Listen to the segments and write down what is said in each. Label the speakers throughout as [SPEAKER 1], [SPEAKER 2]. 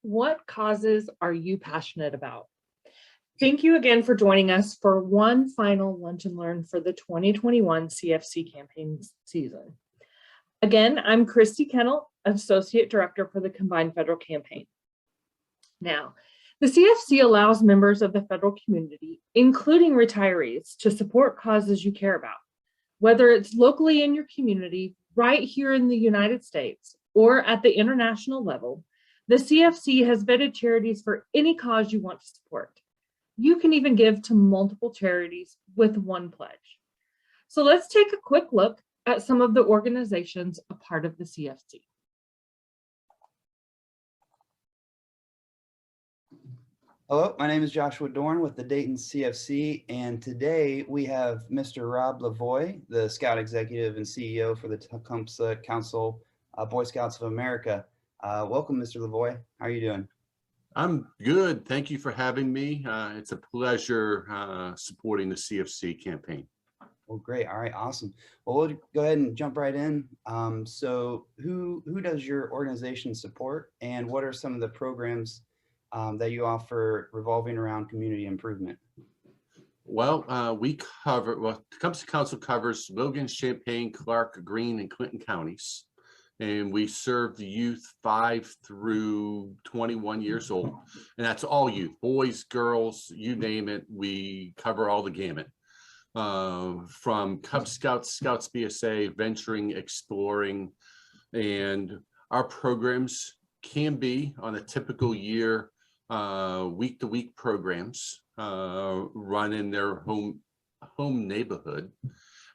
[SPEAKER 1] What causes are you passionate about? Thank you again for joining us for one final Lunch and Learn for the 2021 CFC campaign season. Again, I'm Christy Kennel, Associate Director for the Combined Federal Campaign. Now, the CFC allows members of the federal community, including retirees, to support causes you care about, whether it's locally in your community, right here in the United States, or at the international level. The CFC has vetted charities for any cause you want to support. You can even give to multiple charities with one pledge. So let's take a quick look at some of the organizations a part of the CFC.
[SPEAKER 2] Hello, my name is Joshua Dorn with the Dayton CFC, and today we have Mr. Rob Lavoie, the Scout Executive and CEO for the Tecumseh Council Boy Scouts of America. Welcome, Mr. Lavoie. How are you doing?
[SPEAKER 3] I'm good. Thank you for having me. It's a pleasure supporting the CFC campaign.
[SPEAKER 2] Well, great. All right, awesome. Well, we'll go ahead and jump right in. So who does your organization support, and what are some of the programs that you offer revolving around community improvement?
[SPEAKER 3] Well, Tecumseh Council covers Logan, Champaign, Clark, Greene, and Clinton counties. And we serve the youth 5 through 21 years old. And that's all youth, boys, girls, you name it. We cover all the gamut. From Cub Scouts, Scouts BSA, venturing, exploring. And our programs can be, on a typical year, week-to-week programs run in their home neighborhood.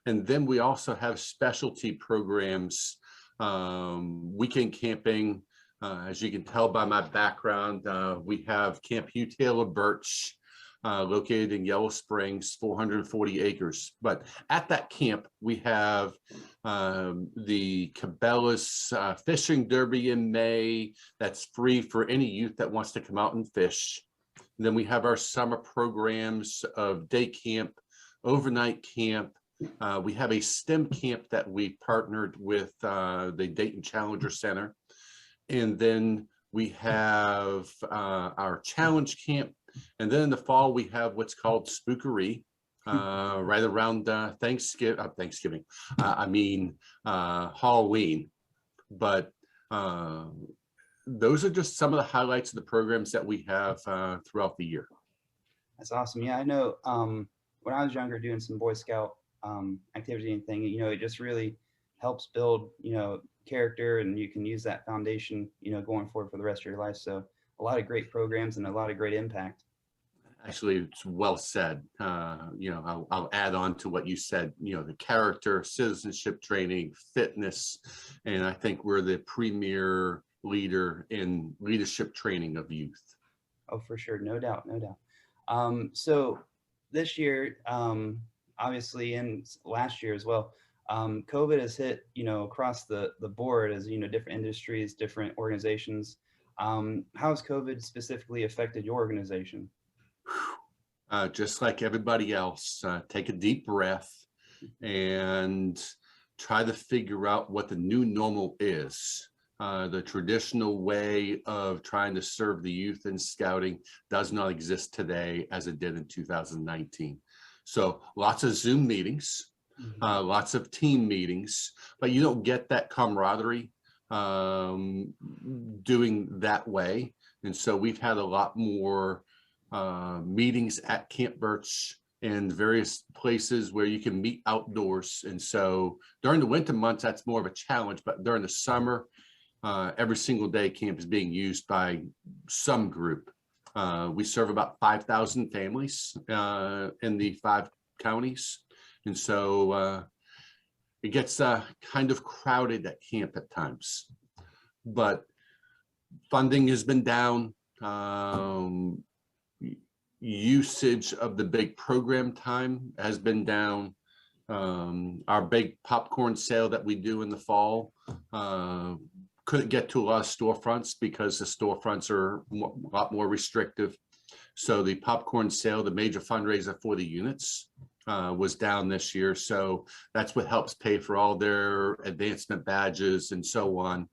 [SPEAKER 3] And then we also have specialty programs, weekend camping. As you can tell by my background, we have Camp Hugh Taylor Birch, located in Yellow Springs, 440 acres. But at that camp, we have the Cabela's Fishing Derby in May. That's free for any youth that wants to come out and fish. And then we have our summer programs of day camp, overnight camp. We have a STEM camp that we partnered with the Dayton Challenger Center. And then we have our challenge camp. And then in the fall, we have what's called Spookery, right around Halloween. But those are just some of the highlights of the programs that we have throughout the year.
[SPEAKER 2] That's awesome. Yeah, I know when I was younger doing some Boy Scout activity and thing, it just really helps build, character, and you can use that foundation, going forward for the rest of your life. So a lot of great programs and a lot of great impact.
[SPEAKER 3] Actually, it's well said. I'll add on to what you said, the character, citizenship training, fitness, and I think we're the premier leader in leadership training of youth. Oh,
[SPEAKER 2] for sure. No doubt. So this year, obviously, and last year as well, COVID has hit, across the board as, different industries, different organizations. How has COVID specifically affected your organization?
[SPEAKER 3] Just like everybody else, take a deep breath and try to figure out what the new normal is. The traditional way of trying to serve the youth in scouting does not exist today as it did in 2019. So lots of Zoom meetings, lots of team meetings, but you don't get that camaraderie doing that way. And so we've had a lot more meetings at Camp Birch and various places where you can meet outdoors. And so during the winter months, that's more of a challenge, but during the summer, every single day camp is being used by some group. We serve about 5,000 families in the 5 counties. And so it gets kind of crowded at camp at times, but funding has been down. Usage of the big program time has been down. Our big popcorn sale that we do in the fall couldn't get to a lot of storefronts because the storefronts are a lot more restrictive. So the popcorn sale, the major fundraiser for the units, was down this year. So that's what helps pay for all their advancement badges and so on.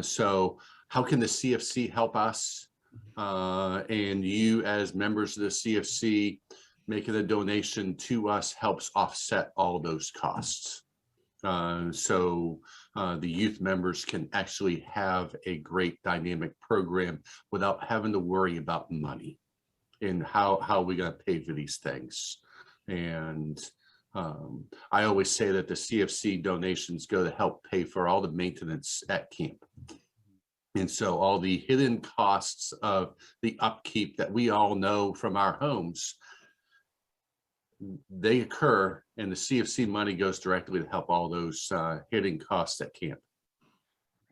[SPEAKER 3] So how can the CFC help us? And you as members of the CFC making a donation to us helps offset all those costs. So the youth members can actually have a great dynamic program without having to worry about money and how are we going to pay for these things. And I always say that the CFC donations go to help pay for all the maintenance at camp. And so all the hidden costs of the upkeep that we all know from our homes, they occur, and the CFC money goes directly to help all those hidden costs at camp.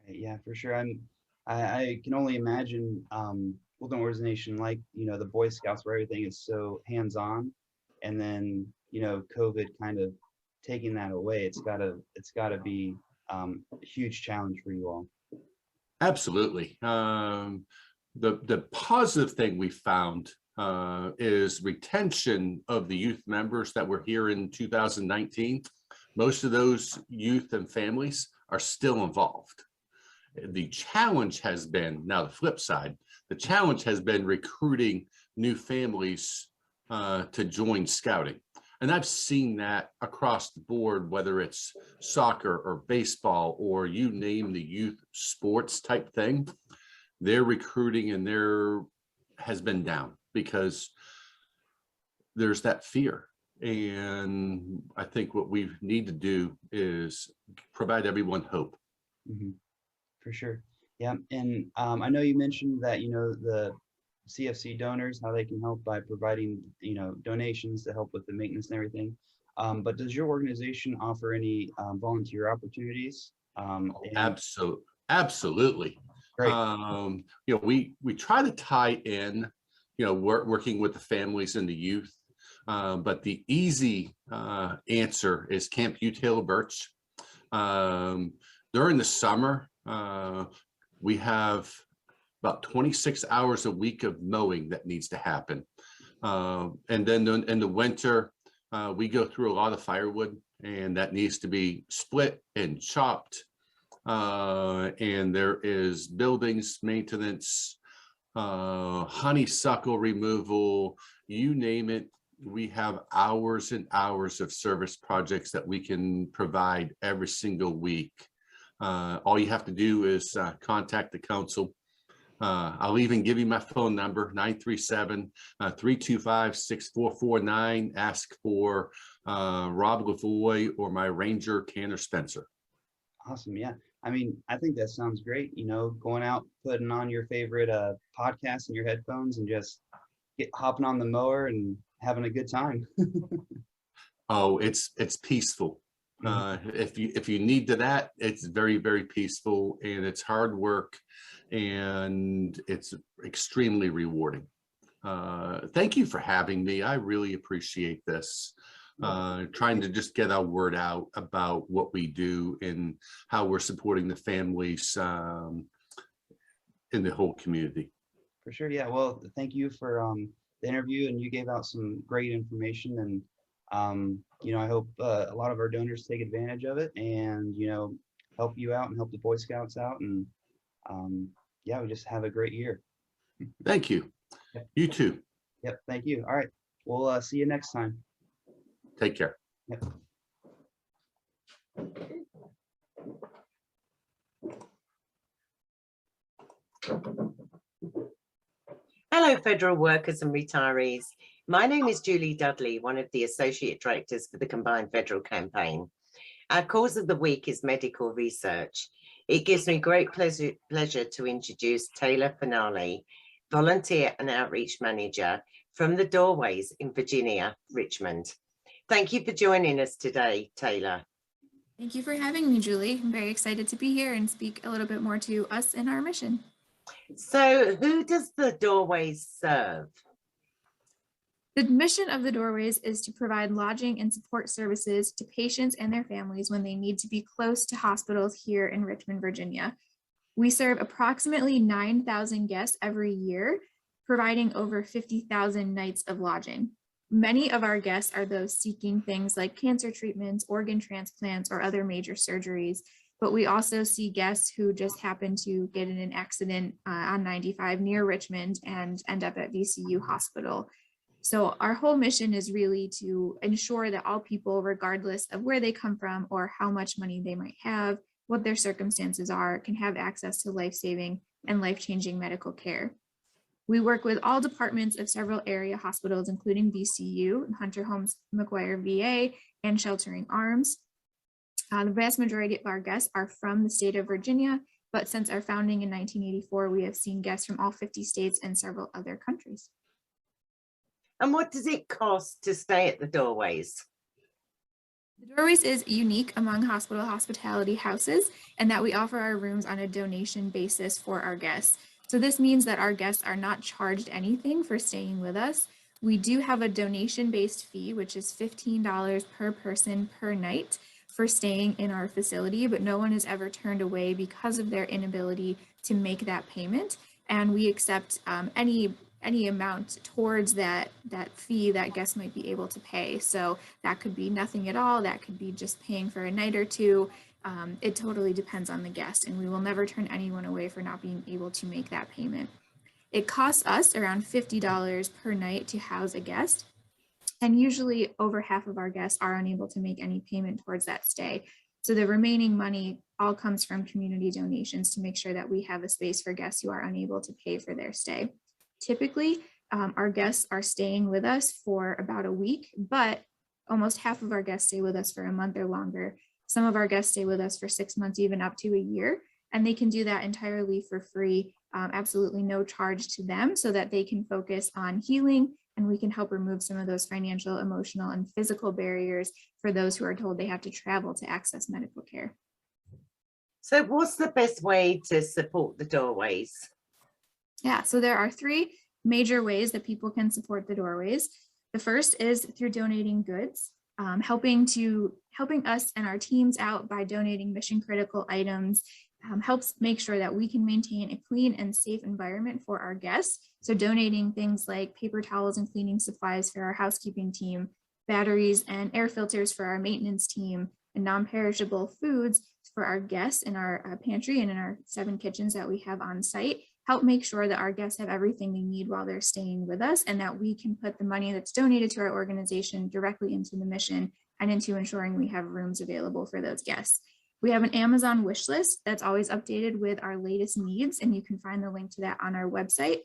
[SPEAKER 2] Yeah, for sure. I can only imagine with an organization like, the Boy Scouts, where everything is so hands-on, and then, COVID kind of taking that away. It's gotta be a huge challenge for you all.
[SPEAKER 3] Absolutely. The positive thing we found is retention of the youth members that were here in 2019. Most of those youth and families are still involved. The challenge has been, now the flip side, the challenge has been recruiting new families to join scouting. And I've seen that across the board, whether it's soccer or baseball or you name the youth sports type thing, their recruiting and their has been down because there's that fear. And I think what we need to do is provide everyone hope.
[SPEAKER 2] Mm-hmm. For sure. Yeah. And I know you mentioned that, the CFC donors, how they can help by providing, donations to help with the maintenance and everything. But does your organization offer any volunteer opportunities?
[SPEAKER 3] Absolutely.
[SPEAKER 2] Great.
[SPEAKER 3] We try to tie in, working with the families and the youth. But the easy answer is Camp Taylor Birch. During the summer, we have about 26 hours a week of mowing that needs to happen. And then in the winter, we go through a lot of firewood, and that needs to be split and chopped. And there is buildings maintenance, honeysuckle removal, you name it. We have hours and hours of service projects that we can provide every single week. All you have to do is contact the council. I'll even give you my phone number, 937-325-6449. Ask for Rob Lavoie or my ranger, Tanner Spencer.
[SPEAKER 2] Awesome. Yeah. I think that sounds great. Going out, putting on your favorite podcast in your headphones and just hopping on the mower and having a good time.
[SPEAKER 3] Oh, it's peaceful. If you need to that, it's very, very peaceful, and it's hard work, and it's extremely rewarding. Thank you for having me. I really appreciate this. Trying to just get our word out about what we do and how we're supporting the families in the whole community.
[SPEAKER 2] For sure. Yeah. Well, thank you for the interview, and you gave out some great information, and I hope a lot of our donors take advantage of it and, help you out and help the Boy Scouts out. And we just have a great year.
[SPEAKER 3] Thank you.
[SPEAKER 2] Yep.
[SPEAKER 3] You too.
[SPEAKER 2] Yep. Thank you. All right. We'll see you next time.
[SPEAKER 3] Take care.
[SPEAKER 2] Yep.
[SPEAKER 4] Hello, federal workers and retirees. My name is Julie Dudley, one of the Associate Directors for the Combined Federal Campaign. Our cause of the week is medical research. It gives me great pleasure to introduce Taylor Finale, Volunteer and Outreach Manager from the Doorways in Virginia, Richmond. Thank you for joining us today, Taylor.
[SPEAKER 5] Thank you for having me, Julie. I'm very excited to be here and speak a little bit more to us and our mission.
[SPEAKER 4] So who does the Doorways serve?
[SPEAKER 5] The mission of the Doorways is to provide lodging and support services to patients and their families when they need to be close to hospitals here in Richmond, Virginia. We serve approximately 9,000 guests every year, providing over 50,000 nights of lodging. Many of our guests are those seeking things like cancer treatments, organ transplants, or other major surgeries. But we also see guests who just happen to get in an accident on 95 near Richmond and end up at VCU Hospital. So our whole mission is really to ensure that all people, regardless of where they come from or how much money they might have, what their circumstances are, can have access to life-saving and life-changing medical care. We work with all departments of several area hospitals, including VCU, Hunter Holmes McGuire VA, and Sheltering Arms. The vast majority of our guests are from the state of Virginia, but since our founding in 1984, we have seen guests from all 50 states and several other countries.
[SPEAKER 4] And what does it cost to stay at the Doorways?
[SPEAKER 5] The Doorways is unique among hospital hospitality houses, and that we offer our rooms on a donation basis for our guests. So this means that our guests are not charged anything for staying with us. We do have a donation-based fee, which is $15 per person per night for staying in our facility, but no one is ever turned away because of their inability to make that payment. And we accept any amount towards that fee that guests might be able to pay. So that could be nothing at all. That could be just paying for a night or two. It totally depends on the guest, and we will never turn anyone away for not being able to make that payment. It costs us around $50 per night to house a guest. And usually over half of our guests are unable to make any payment towards that stay. So the remaining money all comes from community donations to make sure that we have a space for guests who are unable to pay for their stay. Typically, our guests are staying with us for about a week, but almost half of our guests stay with us for a month or longer. Some of our guests stay with us for 6 months, even up to a year, and they can do that entirely for free, absolutely no charge to them, so that they can focus on healing, and we can help remove some of those financial, emotional, and physical barriers for those who are told they have to travel to access medical care.
[SPEAKER 4] So what's the best way to support the Doorways?
[SPEAKER 5] Yeah, so there are 3 major ways that people can support the Doorways. The first is through donating goods, helping us and our teams out by donating mission critical items, helps make sure that we can maintain a clean and safe environment for our guests. So donating things like paper towels and cleaning supplies for our housekeeping team, batteries and air filters for our maintenance team, and non-perishable foods for our guests in our pantry and in our 7 kitchens that we have on site, help make sure that our guests have everything they need while they're staying with us, and that we can put the money that's donated to our organization directly into the mission and into ensuring we have rooms available for those guests. We have an Amazon wish list that's always updated with our latest needs, and you can find the link to that on our website.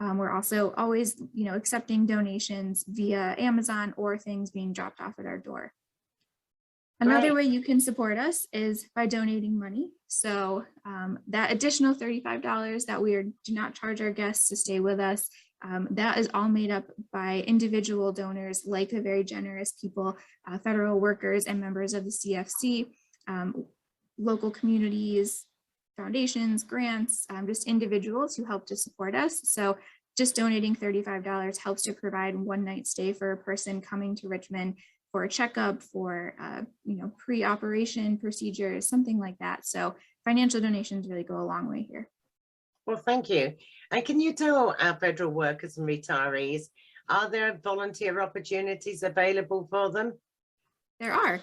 [SPEAKER 5] We're also always, accepting donations via Amazon or things being dropped off at our door. Another way you can support us is by donating money. So that additional $35 that we do not charge our guests to stay with us, that is all made up by individual donors like the very generous people, federal workers and members of the CFC, local communities, foundations, grants, just individuals who help to support us. So just donating $35 helps to provide 1 night stay for a person coming to Richmond for a checkup, for pre-operation procedures, something like that. So financial donations really go a long way here.
[SPEAKER 4] Well, thank you. And can you tell our federal workers and retirees, are there volunteer opportunities available for them?
[SPEAKER 5] There are.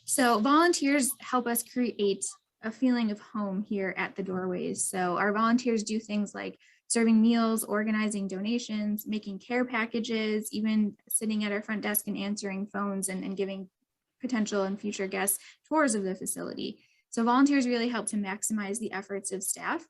[SPEAKER 5] So volunteers help us create a feeling of home here at the Doorways. So our volunteers do things like serving meals, organizing donations, making care packages, even sitting at our front desk and answering phones and giving potential and future guests tours of the facility. So volunteers really help to maximize the efforts of staff.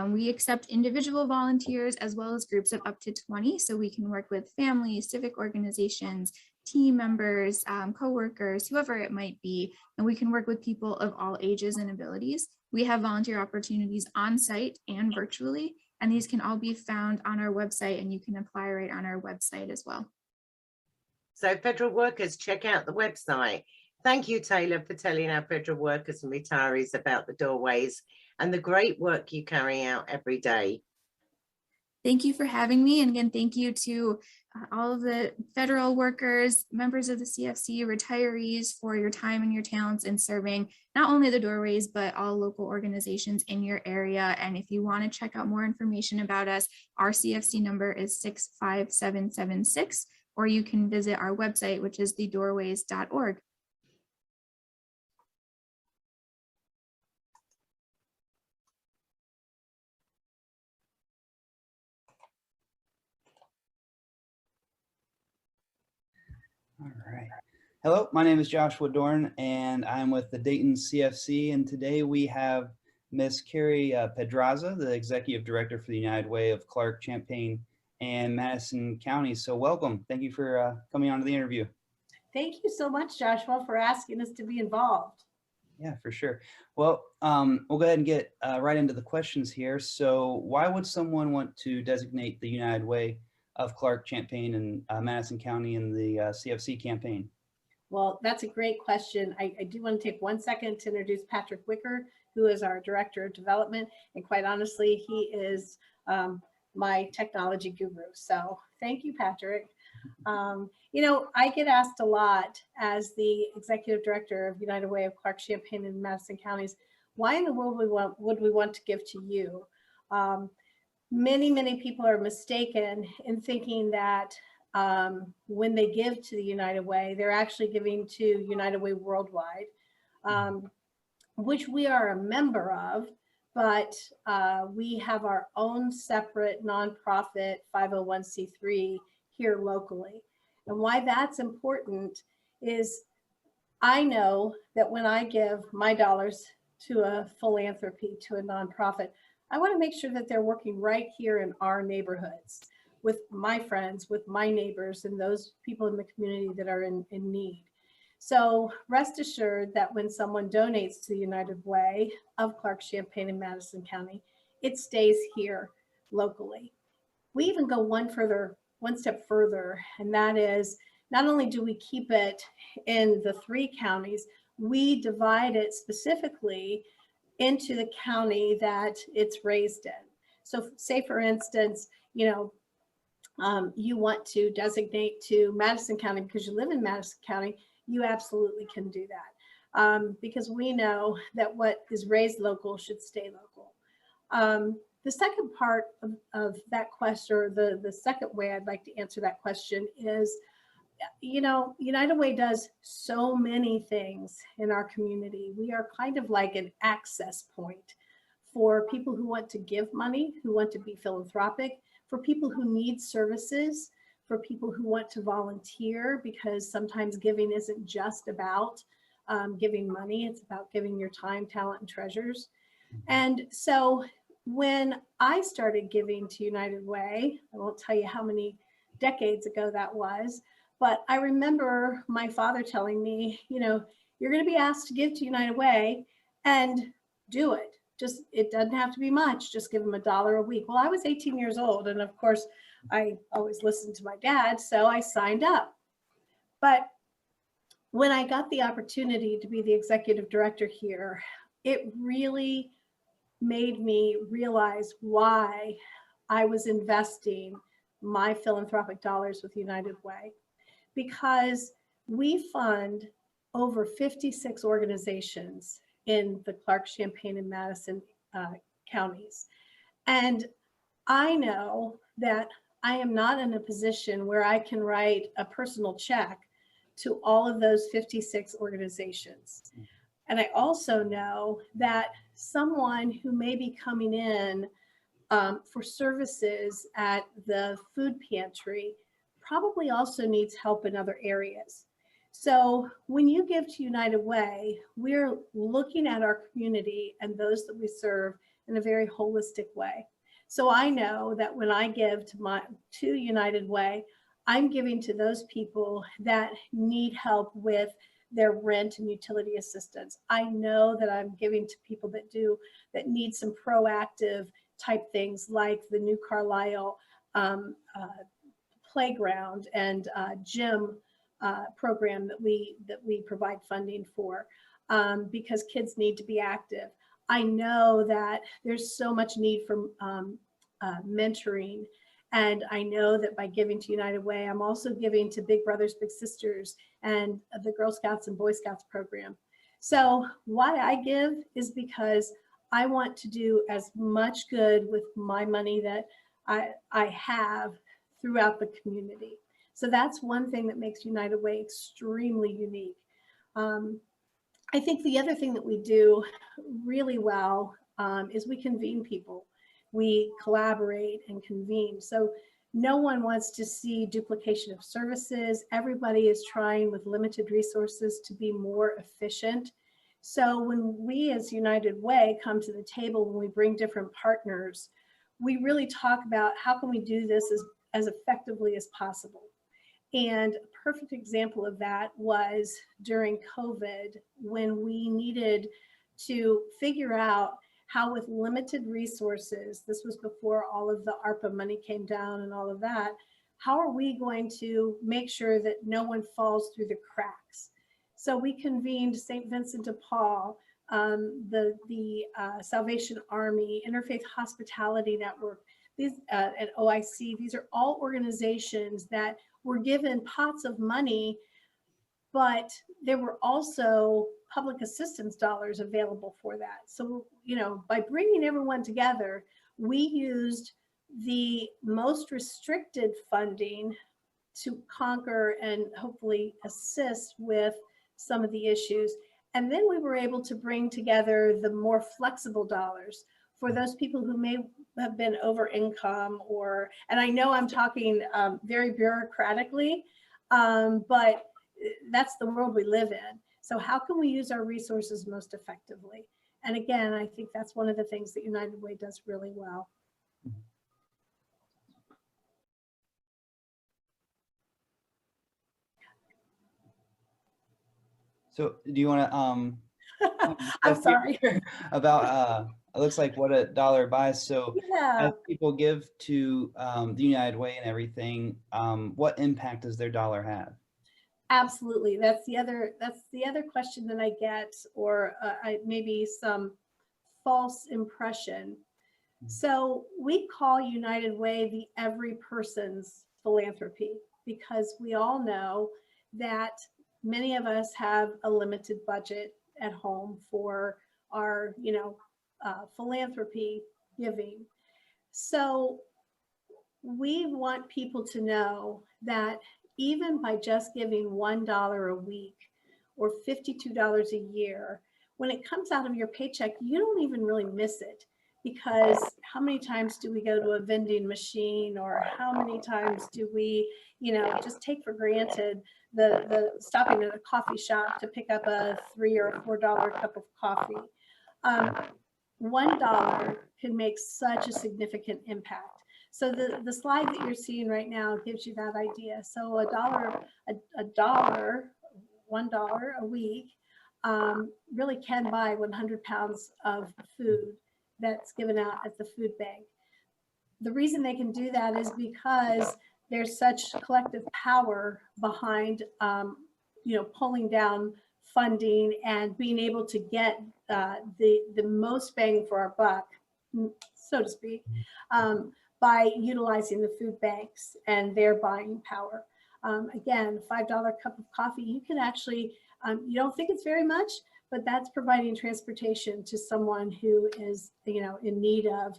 [SPEAKER 5] We accept individual volunteers as well as groups of up to 20, so we can work with families, civic organizations, team members, co-workers, whoever it might be, and we can work with people of all ages and abilities. We have volunteer opportunities on site and virtually, and these can all be found on our website, and you can apply right on our website as well.
[SPEAKER 4] So federal workers, check out the website. Thank you, Taylor, for telling our federal workers and retirees about the Doorways and the great work you carry out every day.
[SPEAKER 5] Thank you for having me. And again, thank you to all of the federal workers, members of the CFC, retirees for your time and your talents in serving not only the Doorways, but all local organizations in your area. And if you want to check out more information about us, our CFC number is 65776. or you can visit our website, which is thedoorways.org.
[SPEAKER 2] All right. Hello, my name is Joshua Dorn, and I'm with the Dayton CFC. And today we have Miss Carrie Pedraza, the Executive Director for the United Way of Clark, Champaign, and Madison counties. So welcome. Thank you for coming on to the interview.
[SPEAKER 6] Thank you so much, Joshua, for asking us to be involved.
[SPEAKER 2] Yeah, for sure. Well, we'll go ahead and get right into the questions here. So why would someone want to designate the United Way of Clark, Champaign, and Madison County in the CFC campaign?
[SPEAKER 6] Well, that's a great question. I do want to take 1 second to introduce Patrick Wicker, who is our Director of Development. And quite honestly, he is my technology guru. So thank you, Patrick. You know, I get asked a lot as the Executive Director of United Way of Clark, Champaign, and Madison counties, why in the world would we want to give to you? Many people are mistaken in thinking that when they give to the United Way, they're actually giving to United Way Worldwide, which we are a member of, but we have our own separate nonprofit 501c3 here locally. And why that's important is I know that when I give my dollars to a philanthropy, to a nonprofit, I want to make sure that they're working right here in our neighborhoods with my friends, with my neighbors, and those people in the community that are in need. So rest assured that when someone donates to the United Way of Clark, Champaign, and Madison County, it stays here locally. We even go one step further, and that is not only do we keep it in the 3 counties, we divide it specifically into the county that it's raised in. So say for instance, you know, you want to designate to Madison County because you live in Madison County, you absolutely can do that because we know that what is raised local should stay local. The second part of that question, or the second way I'd like to answer that question is, you know, United Way does so many things in our community. We are kind of like an access point for people who want to give money, who want to be philanthropic, for people who need services, for people who want to volunteer, because sometimes giving isn't just about giving money, it's about giving your time, talent, and treasures. And so when I started giving to United Way, I won't tell you how many decades ago that was, but I remember my father telling me, you know, you're going to be asked to give to United Way and do it. Just, it doesn't have to be much. Just give them $1 a week. Well, I was 18 years old. And of course, I always listened to my dad. So I signed up. But when I got the opportunity to be the executive director here, it really made me realize why I was investing my philanthropic dollars with United Way. Because we fund over 56 organizations in the Clark, Champaign, and Madison counties. And I know that I am not in a position where I can write a personal check to all of those 56 organizations. And I also know that someone who may be coming in for services at the food pantry probably also needs help in other areas. So when you give to United Way, we're looking at our community and those that we serve in a very holistic way. So I know that when I give to United Way, I'm giving to those people that need help with their rent and utility assistance. I know that I'm giving to people that need some proactive type things like the new Carlisle playground and gym program that we provide funding for because kids need to be active. I know that there's so much need for mentoring, and I know that by giving to United Way, I'm also giving to Big Brothers Big Sisters and the Girl Scouts and Boy Scouts program. So why I give is because I want to do as much good with my money that I have throughout the community. So that's one thing that makes United Way extremely unique. I think the other thing that we do really well is we convene people. We collaborate and convene. So no one wants to see duplication of services. Everybody is trying with limited resources to be more efficient. So when we as United Way come to the table, when we bring different partners, we really talk about how can we do this as effectively as possible. And a perfect example of that was during COVID, when we needed to figure out how with limited resources, this was before all of the ARPA money came down and all of that, how are we going to make sure that no one falls through the cracks? So we convened St. Vincent de Paul, the Salvation Army, Interfaith Hospitality Network, these at OIC. These are all organizations that were given pots of money, but there were also public assistance dollars available for that. So, you know, by bringing everyone together, we used the most restricted funding to conquer and hopefully assist with some of the issues. And then we were able to bring together the more flexible dollars for those people who may have been over income, or, and I know I'm talking very bureaucratically, but that's the world we live in. So how can we use our resources most effectively? And again, I think that's one of the things that United Way does really well.
[SPEAKER 2] So do you want to
[SPEAKER 6] I'm sorry.
[SPEAKER 2] about it looks like what a dollar buys. So
[SPEAKER 6] Yeah.
[SPEAKER 2] as people give to the United Way and everything, what impact does their dollar have?
[SPEAKER 6] Absolutely. That's the other question that I get, or maybe some false impression. So we call United Way the every person's philanthropy, because we all know that many of us have a limited budget at home for our, philanthropy giving. So we want people to know that even by just giving $1 a week or $52 a year, when it comes out of your paycheck, you don't even really miss it, because how many times do we go to a vending machine, or how many times do we, just take for granted the stopping at a coffee shop to pick up a $3 or $4 cup of coffee. $1 can make such a significant impact. So the slide that you're seeing right now gives you that idea. So $1 a week really can buy 100 pounds of food that's given out at the food bank. The reason they can do that is because there's such collective power behind, pulling down funding and being able to get the most bang for our buck, so to speak, by utilizing the food banks and their buying power. Again, $5 cup of coffee, you can actually, you don't think it's very much, but that's providing transportation to someone who is, in need of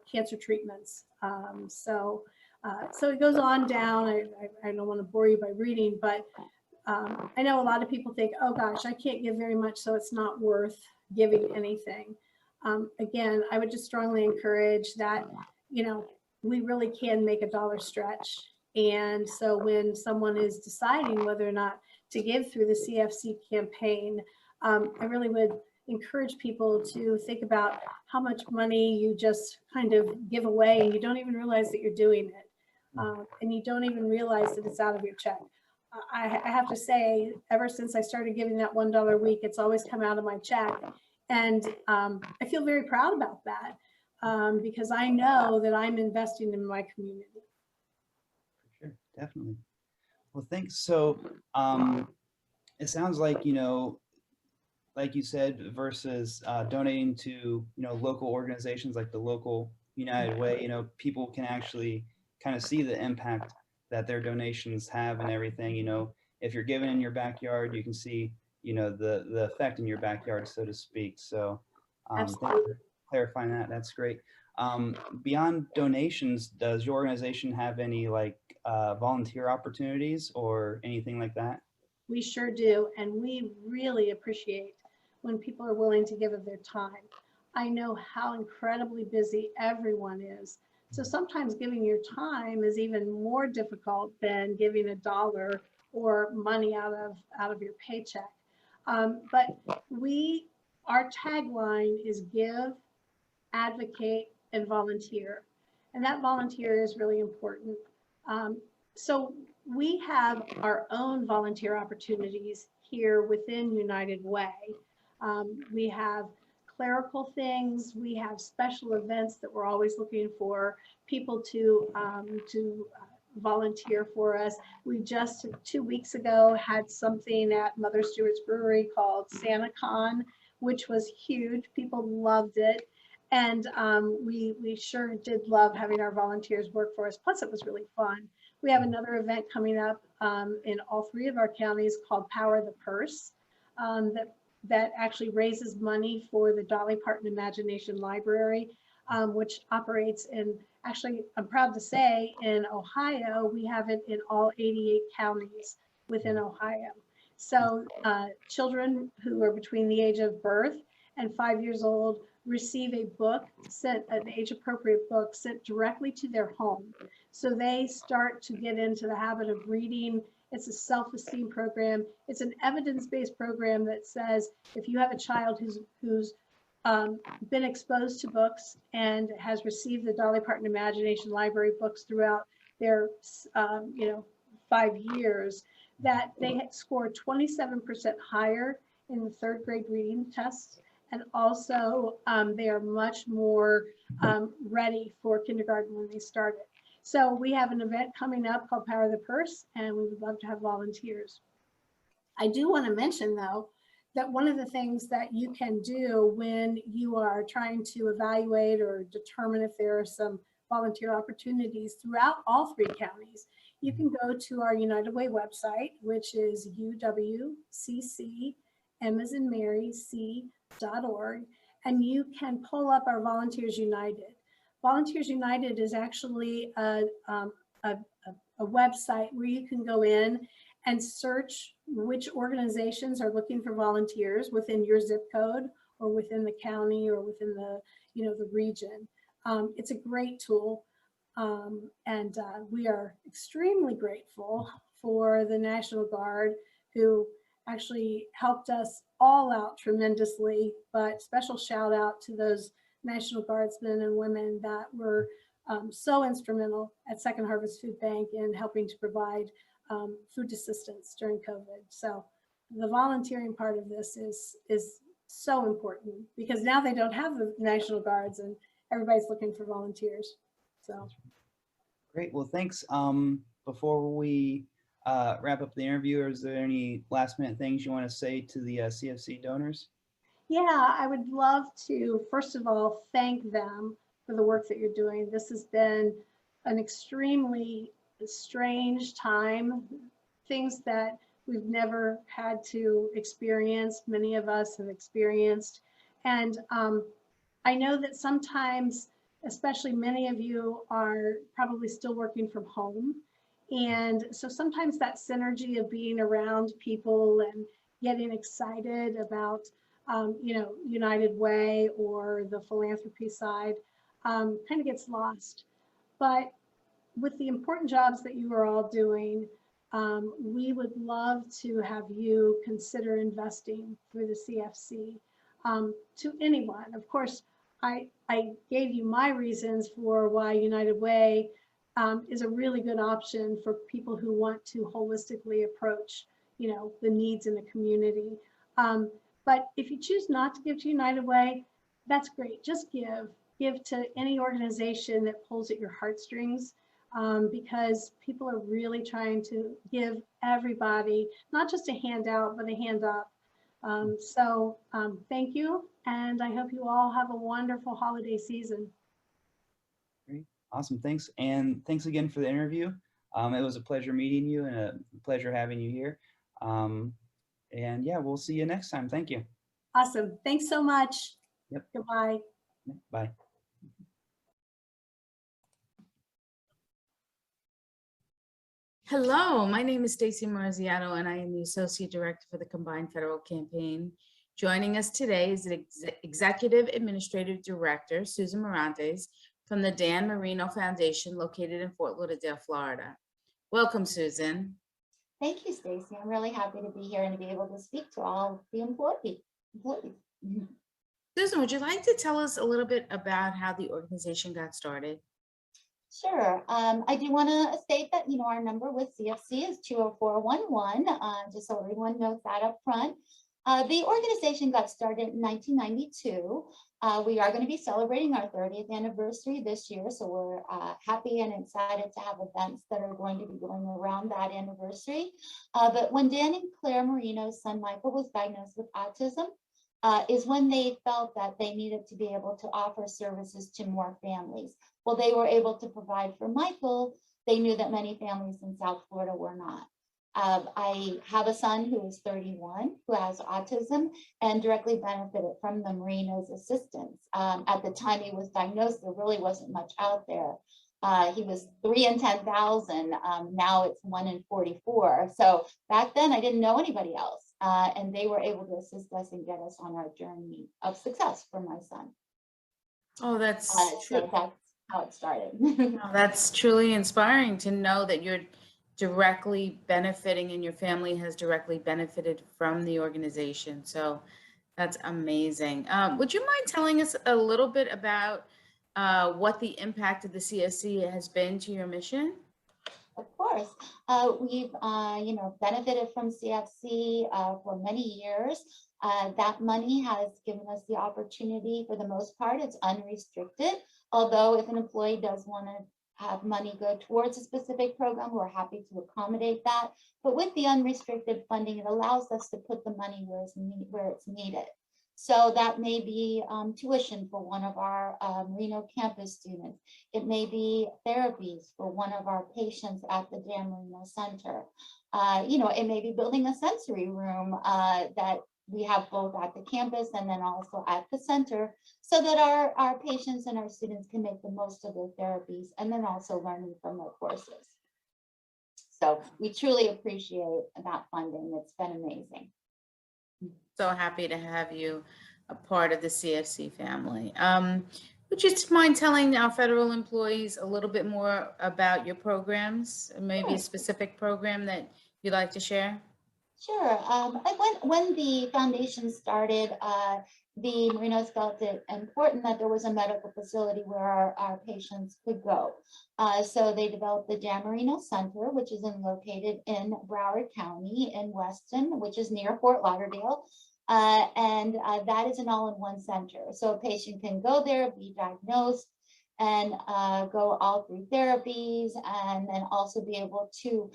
[SPEAKER 6] cancer treatments. So it goes on down. I don't want to bore you by reading, but I know a lot of people think, oh gosh, I can't give very much, so it's not worth giving anything. Again, I would just strongly encourage that, we really can make a dollar stretch. And so when someone is deciding whether or not to give through the CFC campaign, I really would encourage people to think about how much money you just kind of give away, and you don't even realize that you're doing it. And you don't even realize that it's out of your check. I have to say, ever since I started giving that $1 a week, it's always come out of my check. And I feel very proud about that, because I know that I'm investing in my community.
[SPEAKER 2] For sure, definitely. Well, thanks. So it sounds like, like you said, versus donating to, local organizations like the local United Way, people can actually kind of see the impact that their donations have and everything. If you're giving in your backyard, you can see, the effect in your backyard, so to speak. So thanks for clarifying that. That's great. Beyond donations, does your organization have any like volunteer opportunities or anything like that?
[SPEAKER 6] We sure do, and we really appreciate when people are willing to give of their time. I know how incredibly busy everyone is. So sometimes giving your time is even more difficult than giving a dollar or money out of your paycheck. But our tagline is give, advocate, and volunteer. And that volunteer is really important. Um, so we have our own volunteer opportunities here within United Way. We have clerical things. We have special events that we're always looking for people to volunteer for us. We just 2 weeks ago had something at Mother Stewart's Brewery called SantaCon, which was huge. People loved it. And we sure did love having our volunteers work for us. Plus, it was really fun. We have another event coming up in all 3 of our counties called Power the Purse that actually raises money for the Dolly Parton Imagination Library, which operates in, actually, I'm proud to say, in Ohio, we have it in all 88 counties within Ohio. So children who are between the age of birth and 5 years old receive a book sent, an age appropriate book sent directly to their home. So they start to get into the habit of reading. It's a self-esteem program. It's an evidence-based program that says if you have a child who's been exposed to books and has received the Dolly Parton Imagination Library books throughout their 5 years, that they score 27% higher in the 3rd grade reading test. And also they are much more ready for kindergarten when they start it. So we have an event coming up called Power the Purse, and we would love to have volunteers. I do want to mention, though, that one of the things that you can do when you are trying to evaluate or determine if there are some volunteer opportunities throughout all 3 counties, you can go to our United Way website, which is uwccm.org, and you can pull up our Volunteers United. Volunteers United is actually a website where you can go in and search which organizations are looking for volunteers within your zip code or within the county or within the region. It's a great tool, and we are extremely grateful for the National Guard, who actually helped us all out tremendously. But special shout out to those National Guardsmen and women that were so instrumental at Second Harvest Food Bank in helping to provide food assistance during COVID. So the volunteering part of this is so important, because now they don't have the National Guards and everybody's looking for volunteers. So
[SPEAKER 2] Great. Well, thanks. Before we wrap up the interview, is there any last minute things you want to say to the CFC donors?
[SPEAKER 6] yeah, I would love to, first of all, thank them for the work that you're doing. This has been an extremely strange time, things that we've never had to experience, many of us have experienced. And I know that sometimes, especially many of you are probably still working from home. And so sometimes that synergy of being around people and getting excited about United Way or the philanthropy side kind of gets lost. But with the important jobs that you are all doing, we would love to have you consider investing through the CFC to anyone. Of course, I gave you my reasons for why United Way is a really good option for people who want to holistically approach, the needs in the community. But if you choose not to give to United Way, that's great. Just give to any organization that pulls at your heartstrings, because people are really trying to give everybody, not just a handout, but a hand up. So thank you. And I hope you all have a wonderful holiday season.
[SPEAKER 2] Great. Awesome. Thanks. And thanks again for the interview. It was a pleasure meeting you and a pleasure having you here. And yeah, we'll see you next time. Thank you.
[SPEAKER 6] Awesome. Thanks so much.
[SPEAKER 2] Yep.
[SPEAKER 6] Goodbye.
[SPEAKER 2] Bye.
[SPEAKER 7] Hello, my name is Stacy Marziato, and I am the Associate Director for the Combined Federal Campaign. Joining us today is the Executive Administrative Director, Susan Morantes, from the Dan Marino Foundation located in Fort Lauderdale, Florida. Welcome, Susan.
[SPEAKER 8] Thank you, Stacy. I'm really happy to be here and to be able to speak to all the employees.
[SPEAKER 7] Susan, would you like to tell us a little bit about how the organization got started?
[SPEAKER 8] Sure. I do want to state that, our number with CFC is 20411, just so everyone knows that up front. The organization got started in 1992. We are going to be celebrating our 30th anniversary this year, so we're happy and excited to have events that are going to be going around that anniversary. But when Dan and Claire Marino's son Michael was diagnosed with autism, is when they felt that they needed to be able to offer services to more families. Well, they were able to provide for Michael. They knew that many families in South Florida were not. I have a son who is 31 who has autism and directly benefited from the Marino's assistance. At the time he was diagnosed, there really wasn't much out there. He was 3 in 10,000. Now it's 1 in 44. So back then I didn't know anybody else. And they were able to assist us and get us on our journey of success for my son.
[SPEAKER 7] Oh, that's
[SPEAKER 8] so that's how it started.
[SPEAKER 7] Oh, that's truly inspiring to know that you're directly benefiting and your family has directly benefited from the organization. So that's amazing. Would you mind telling us a little bit about what the impact of the CSC has been to your mission?
[SPEAKER 8] Of course, we've benefited from CFC for many years. That money has given us the opportunity, for the most part, it's unrestricted. Although if an employee does want to have money go towards a specific program, we're happy to accommodate that. But with the unrestricted funding, it allows us to put the money where it's needed. So that may be tuition for one of our Reno campus students. It may be therapies for one of our patients at the Dan Marino Center. It may be building a sensory room that we have both at the campus and then also at the center, so that our patients and our students can make the most of their therapies and then also learning from their courses. So we truly appreciate that funding. It's been amazing.
[SPEAKER 7] So happy to have you a part of the CFC family. Would you mind telling our federal employees a little bit more about your programs, maybe a specific program that you'd like to share?
[SPEAKER 8] Sure. When the foundation started, the Marinos felt it important that there was a medical facility where our patients could go. So they developed the Dan Marino Center, which is located in Broward County in Weston, which is near Fort Lauderdale. And that is an all-in-one center. So a patient can go there, be diagnosed, and go all through therapies, and then also be able to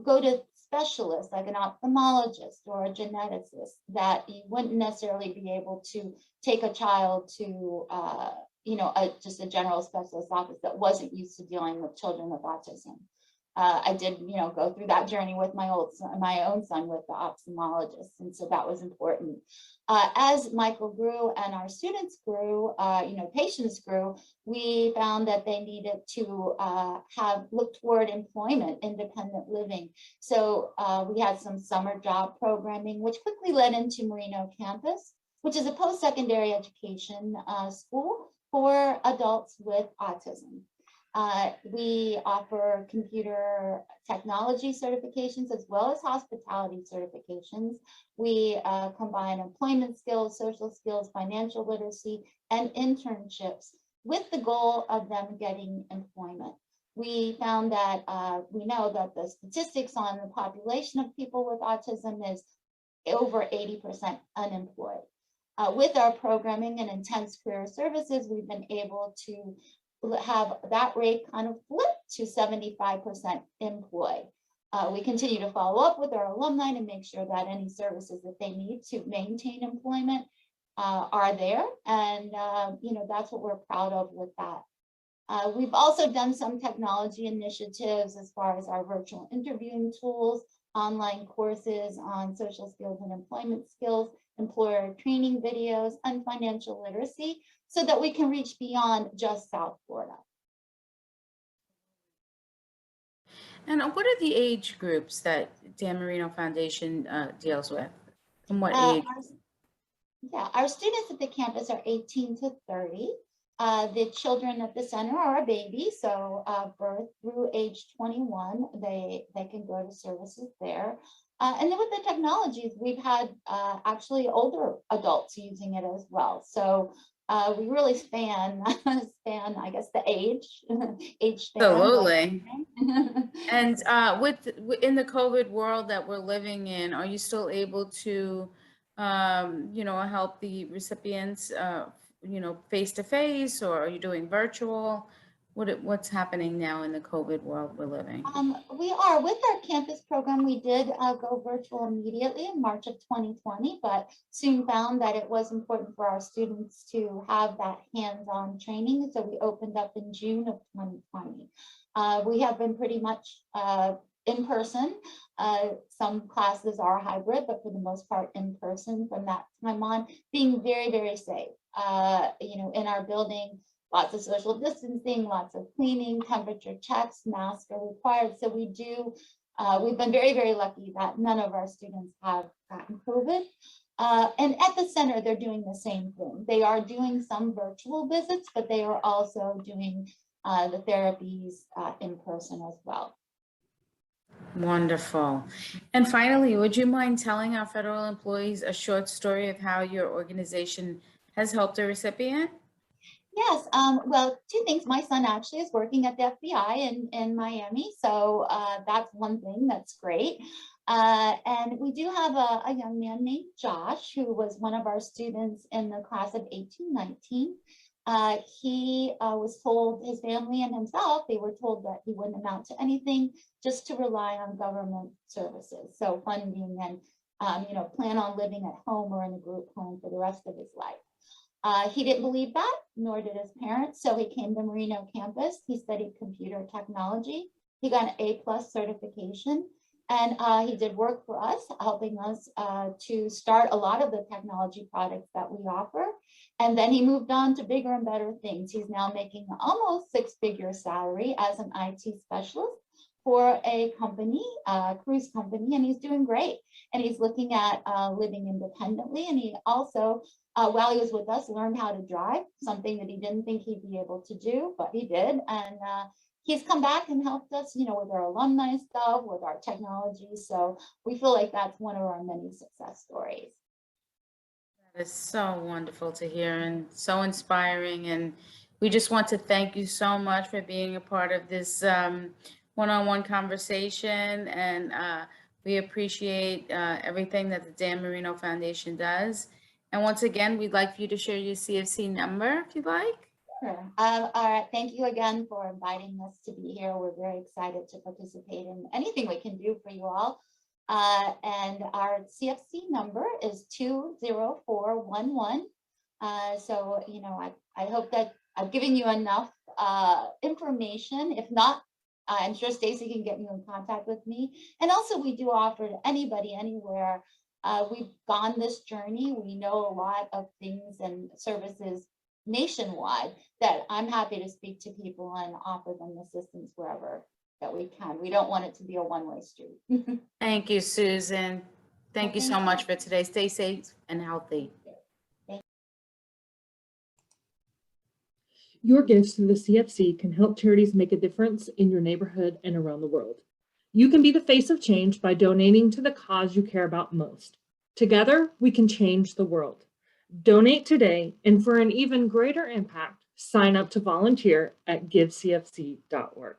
[SPEAKER 8] go to specialists like an ophthalmologist or a geneticist that you wouldn't necessarily be able to take a child to, just a general specialist office that wasn't used to dealing with children with autism. I did, go through that journey with my own son with the ophthalmologist, and so that was important. As Michael grew and our students grew, patients grew, we found that they needed to look toward employment, independent living. So we had some summer job programming, which quickly led into Marino Campus, which is a post-secondary education school for adults with autism. We offer computer technology certifications as well as hospitality certifications. We combine employment skills, social skills, financial literacy, and internships with the goal of them getting employment. We found that we know that the statistics on the population of people with autism is over 80% unemployed. With our programming and intense career services, we've been able to have that rate kind of flip to 75% employed. We continue to follow up with our alumni to make sure that any services that they need to maintain employment are there. And, that's what we're proud of with that. We've also done some technology initiatives as far as our virtual interviewing tools, online courses on social skills and employment skills, employer training videos, and financial literacy, so that we can reach beyond just South Florida.
[SPEAKER 7] And what are the age groups that Dan Marino Foundation deals with? And what
[SPEAKER 8] Uh,
[SPEAKER 7] age?
[SPEAKER 8] our students at the campus are 18 to 30. The children at the center are a baby, so birth through age 21, they can go to services there. And then with the technologies, we've had actually older adults using it as well. So we really span, I guess, the age span.
[SPEAKER 7] Absolutely. And in the COVID world that we're living in, are you still able to, help the recipients, face to face, or are you doing virtual? What's happening now in the COVID world we're living?
[SPEAKER 8] We are with our campus program. We did go virtual immediately in March of 2020, but soon found that it was important for our students to have that hands-on training. So we opened up in June of 2020. We have been pretty much in person. Some classes are hybrid, but for the most part in person from that time on, being very, very safe. In our building, lots of social distancing, lots of cleaning, temperature checks, masks are required. So we've been very, very lucky that none of our students have gotten COVID. And at the center, they're doing the same thing. They are doing some virtual visits, but they are also doing the therapies in person as well.
[SPEAKER 7] Wonderful. And finally, would you mind telling our federal employees a short story of how your organization has helped a recipient?
[SPEAKER 8] Yes, well, two things. My son actually is working at the FBI in Miami, so that's one thing that's great. And we do have a young man named Josh, who was one of our students in the class of 1819. He was told, his family and himself, they were told that he wouldn't amount to anything, just to rely on government services, so funding and, plan on living at home or in a group home for the rest of his life. He didn't believe that, nor did his parents, so he came to Marino campus. He studied computer technology. He got an A+ certification, and he did work for us, helping us to start a lot of the technology products that we offer. And then he moved on to bigger and better things. He's now making almost six-figure salary as an IT specialist for a company, a cruise company, and he's doing great. And he's looking at living independently. And he also, while he was with us, learned how to drive, something that he didn't think he'd be able to do, but he did. And he's come back and helped us, with our alumni stuff, with our technology. So we feel like that's one of our many success stories.
[SPEAKER 7] That is so wonderful to hear and so inspiring. And we just want to thank you so much for being a part of this one-on-one conversation. And we appreciate everything that the Dan Marino Foundation does. And once again, we'd like for you to share your CFC number if you'd like.
[SPEAKER 8] Sure. All right. Thank you again for inviting us to be here. We're very excited to participate in anything we can do for you all. And our CFC number is 20411. So, I hope that I've given you enough information. If not, I'm sure Stacy can get you in contact with me. And also we do offer to anybody, anywhere. We've gone this journey. We know a lot of things and services nationwide that I'm happy to speak to people and offer them assistance wherever that we can. We don't want it to be a one-way street.
[SPEAKER 7] Thank you, Susan. Thank you so much for today. Stay safe and healthy.
[SPEAKER 1] Your gifts to the CFC can help charities make a difference in your neighborhood and around the world. You can be the face of change by donating to the cause you care about most. Together, we can change the world. Donate today, and for an even greater impact, sign up to volunteer at givecfc.org.